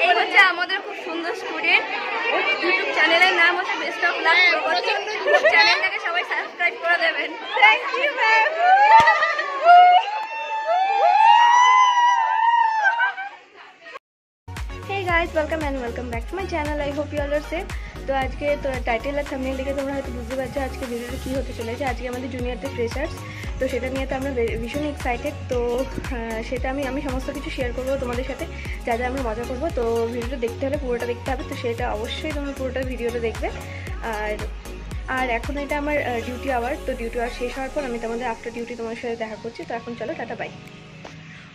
এই হচ্ছে আমাদের খুব সুন্দর স্টুডেন্ট। ইউটিউব চ্যানেলের নাম হচ্ছে বেস্ট অফ লাক। চ্যানেলটাকে সবাই সাবস্ক্রাইব করে দেবেন। Thank you ma'am. Hey guys, welcome and welcome back to my channel. I hope you all are safe. তো আজকে তো টাইটেল আর থাম্বনেল দেখে তোমরা হয়তো বুঝতে পারছো আজকে ভিডিওটা কী হতে চলেছে। আজকে আমাদের জুনিয়রদের ফ্রেশার্স, তো সেটা নিয়ে তো আমরা ভীষণ এক্সাইটেড। তো সেটা আমি সমস্ত কিছু শেয়ার করবো তোমাদের সাথে, যা যা আমরা মজা করবো। তো ভিডিওটা দেখতে হলে পুরোটা দেখতে হবে, তো সেটা অবশ্যই তোমরা পুরোটা ভিডিওটা দেখবে। আর এখন এটা আমার ডিউটি আওয়ার, তো ডিউটি আওয়ার শেষ হওয়ার পর আমি তোমাদের আফটার ডিউটি তোমার সাথে দেখা করছি। তো এখন চলো টাটা বাই।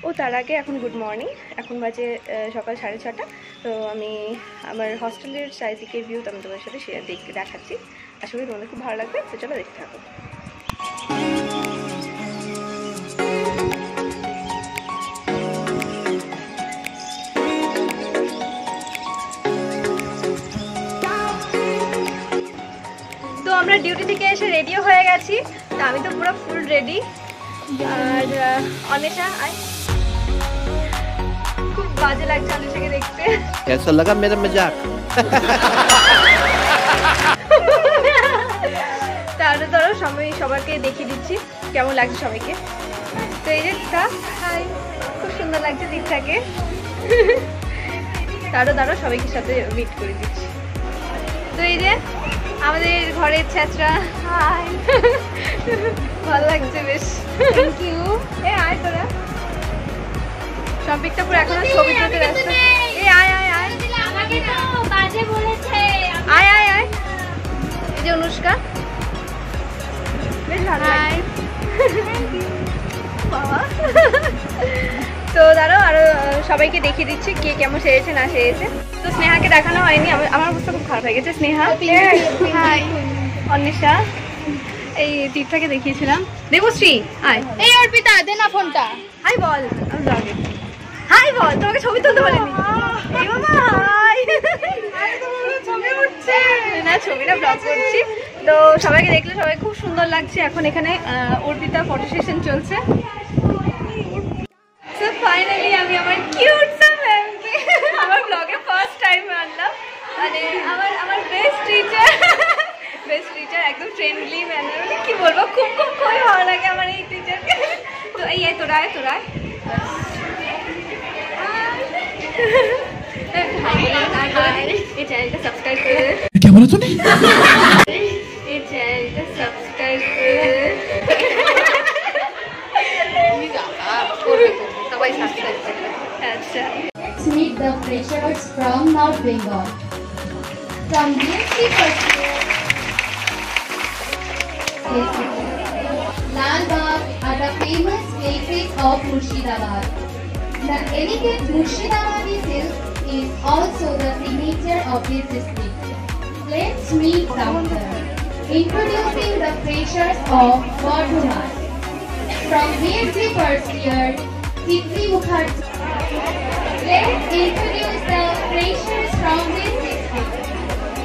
ও তার আগে এখন গুড মর্নিং, এখন বাজে সকাল 6:30। তো আমি আমার হস্টেলের চারিদিকের ভিউ আমি তোমাদের সাথে দেখাচ্ছি। আশা করি তোমাদের খুব ভালো লাগবে। তো চলো দেখতে থাকো। তো আমরা ডিউটি থেকে এসে রেডিও হয়ে গেছি। তো আমি তো পুরো ফুল রেডি। আর অনিশা খুব বাজে লাগছে অনিশাকে দেখতে। कैसा लगा मेरा मजाक? তাহলে ধরো সবাইকে দেখিয়ে দিচ্ছি কেমন লাগছে সবাইকে। তো এই যে হাই, খুব সুন্দর লাগছে দীক্ষাকে। দাঁড়ো সবাইকে সাথে মিট করে দিচ্ছি। তো এই যে আমাদের ঘরের ছাত্রা, হাই, ভালো লাগছে বেশ। Thank you. আয় তোরা সম্পিকটা পুরো এখন ছবি তুলতে ব্যস্ত। আয় এই যে অনুষ্কা বেশ ভালো লাগে। বাবা তো দাঁড়াও আরো সবাইকে দেখিয়ে দিচ্ছি কে কেমন সেরেছে না সেরেছে। তো স্নেহাকে দেখানো হয়নি, আমার অবস্থা খুব খারাপ হয়ে গেছে। স্নেহা, হাই, অনিশা, এই তীর্থাকে দেখিয়েছিলাম। দেবশ্রী আয়। এই অর্পিতা দে না ফোনটা। হাই বল, আমি ব্লগে হাই বল। তোমাকে ছবি তুলতে বলিনি। এই বাবা হাই, ছবি উঠছে না, ছবিটা ব্লগ করছি। তো সবাইকে দেখলে সবাই খুব সুন্দর লাগছে। এখন এখানে অর্পিতা ফটো সেশন চলছে। তো ফাইনালি আমি আমার কিউট সা ম্যামকে আমার ব্লগে ফার্স্ট টাইম আনলাম। মানে আমার বেস্ট টিচার একদম ফ্রেন্ডলি ম্যানার। মানে কি বলবো, খুব খুবই ভালো লাগে আমার এই টিচারকে। তো এই তোরা এই চ্যানেলটা সাবস্ক্রাইব করে দে। क्या बोला तूने? এই চ্যানেলটা সাবস্ক্রাইব করে দে। সবাই সাবস্ক্রাইব করে। আচ্ছা, Let's meet the freshers from North Bengal. From BSc first year, Lal Bagh are the famous places of Murshidabad. The elegant Murshidabadi silk is also the signature of this district. Let's meet Doctor. Introducing the freshers of Bardhaman. From BSc first year, Titri Mukherjee. Let's introduce the freshers from this district.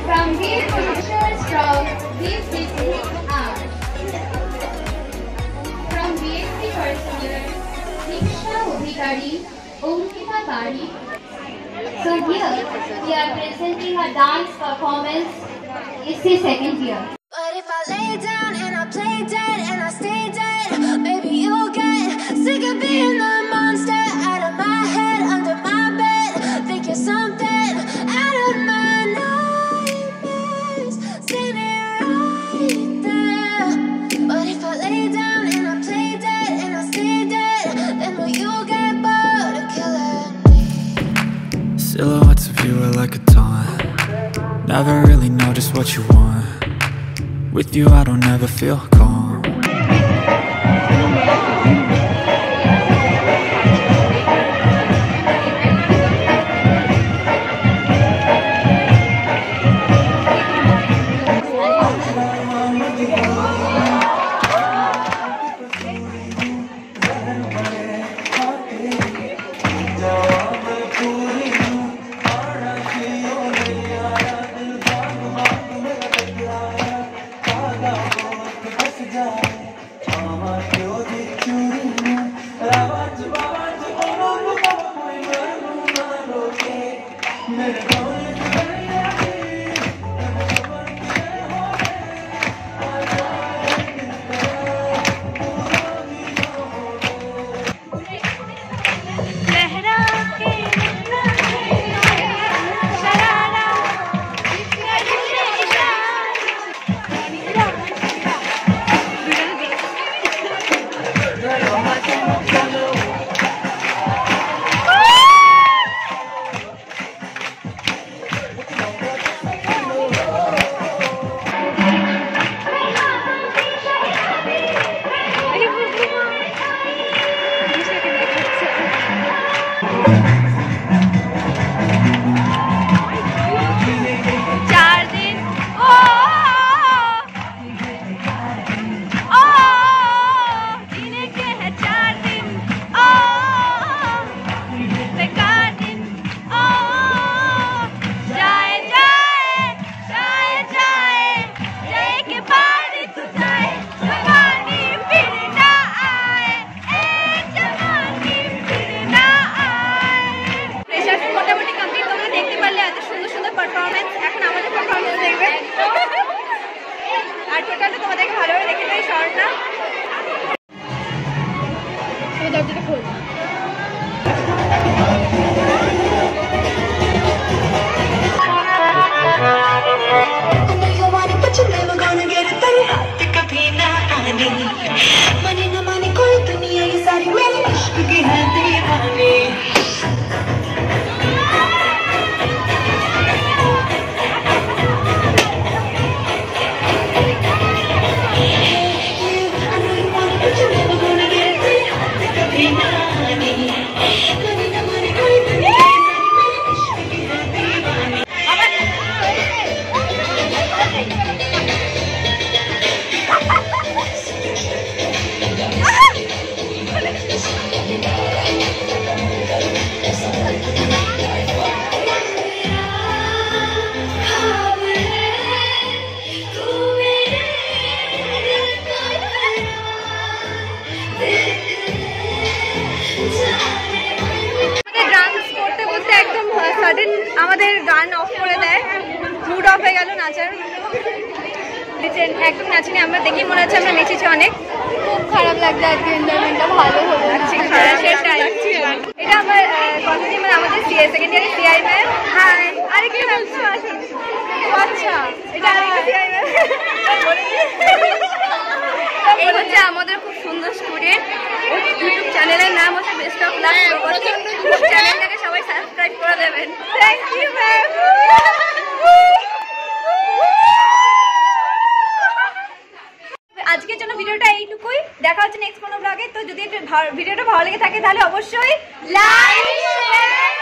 From these freshers from this district are from BSc first year, Diksha Odhikari, Ankita Bari. So here we are presenting a dance performance. It's the second year. But if I lay down and I play dead and I stay dead, maybe you'll get sick of being the monster out of my head, under my bed. Think you're something out of my nightmares, standing right there. But if I lay down and I play dead and I stay dead, then will you get bored of killing me? Silhouettes of you are like a taunt. Never really know just what you want. With you I don't ever feel calm. নাচার একদম নাচিনি আমরা, দেখি মনে হচ্ছে আমরা নেচেছি অনেক। খুব খারাপ লাগছে আজকে, এনজয়মেন্টটা ভালো হলো না। এটা আমার কলেজে মানে আমাদের সেকেন্ড ইয়ারে সিআই ম্যাম। হাই, আরেকটা ম্যাম। আচ্ছা, এটা আরেকটা সিআই ম্যাম। এই হচ্ছে আমাদের খুব সুন্দর স্টুডেন্ট। ইউটিউব চ্যানেলের নাম হচ্ছে বেস্ট অফ লাক। চ্যানেলটাকে সবাই সাবস্ক্রাইব করে দেবেন। Thank you ma'am. আজকের জন্য ভিডিওটা এইটুকুই, দেখা হচ্ছে নেক্সট কোনো ব্লগে। তো যদি ভিডিওটা ভালো লেগে থাকে তাহলে অবশ্যই লাইক, শেয়ার